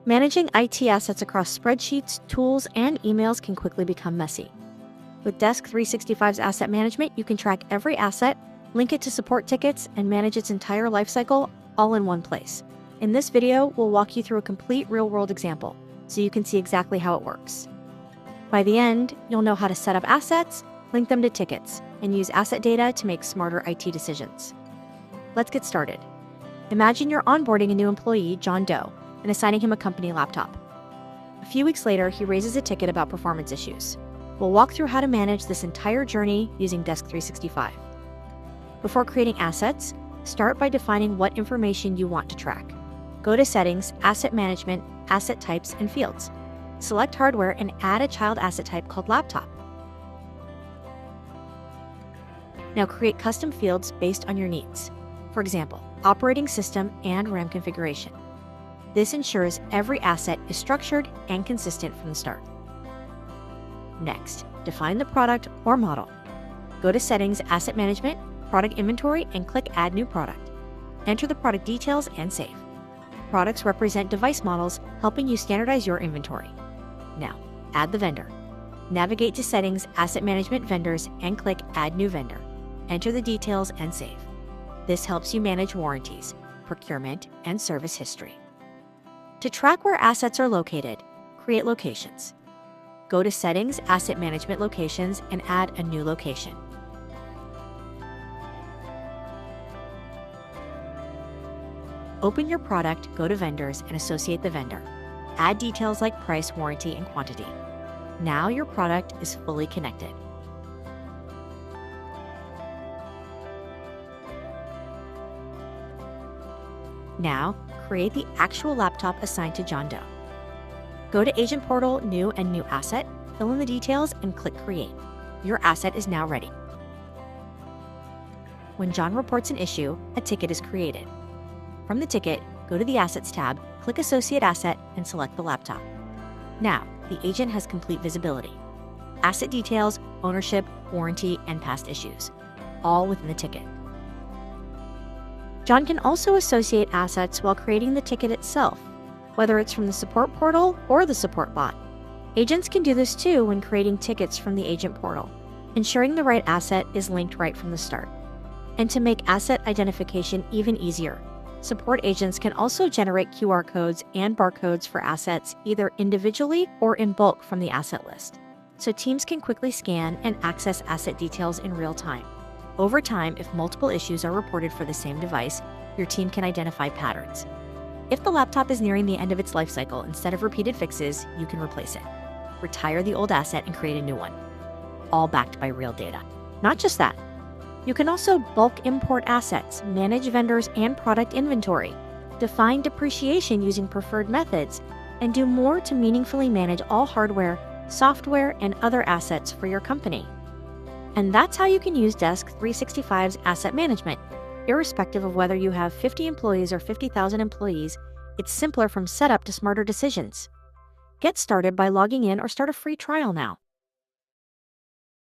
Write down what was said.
Managing IT assets across spreadsheets, tools, and emails can quickly become messy. With Desk365's asset management, you can track every asset, link it to support tickets, and manage its entire lifecycle all in one place. In this video, we'll walk you through a complete real-world example, so you can see exactly how it works. By the end, you'll know how to set up assets, link them to tickets, and use asset data to make smarter IT decisions. Let's get started. Imagine you're onboarding a new employee, John Doe, and assigning him a company laptop. A few weeks later, he raises a ticket about performance issues. We'll walk through how to manage this entire journey using Desk365. Before creating assets, start by defining what information you want to track. Go to Settings, Asset Management, Asset Types, and Fields. Select Hardware and add a child asset type called Laptop. Now create custom fields based on your needs. For example, operating system and RAM configuration. This ensures every asset is structured and consistent from the start. Next, define the product or model. Go to Settings, Asset Management, Product Inventory, and click Add New Product. Enter the product details and save. Products represent device models, helping you standardize your inventory. Now, add the vendor. Navigate to Settings, Asset Management, Vendors, and click Add New Vendor. Enter the details and save. This helps you manage warranties, procurement, and service history. To track where assets are located, create locations. Go to Settings, Asset Management, Locations, and add a new location. Open your product, go to Vendors, and associate the vendor. Add details like price, warranty, and quantity. Now your product is fully connected. Now, create the actual laptop assigned to John Doe. Go to Agent Portal, New and New Asset, fill in the details, and click Create. Your asset is now ready. When John reports an issue, a ticket is created. From the ticket, go to the Assets tab, click Associate Asset, and select the laptop. Now, the agent has complete visibility. Asset details, ownership, warranty, and past issues, all within the ticket. John can also associate assets while creating the ticket itself, whether it's from the support portal or the support bot. Agents can do this too when creating tickets from the agent portal, ensuring the right asset is linked right from the start. And to make asset identification even easier, support agents can also generate QR codes and barcodes for assets either individually or in bulk from the asset list, so teams can quickly scan and access asset details in real time. Over time, if multiple issues are reported for the same device, your team can identify patterns. If the laptop is nearing the end of its life cycle, instead of repeated fixes, you can replace it. Retire the old asset and create a new one, all backed by real data. Not just that, you can also bulk import assets, manage vendors and product inventory, define depreciation using preferred methods, and do more to meaningfully manage all hardware, software, and other assets for your company. And that's how you can use Desk365's asset management. Irrespective of whether you have 50 employees or 50,000 employees, it's simpler from setup to smarter decisions. Get started by logging in or start a free trial now.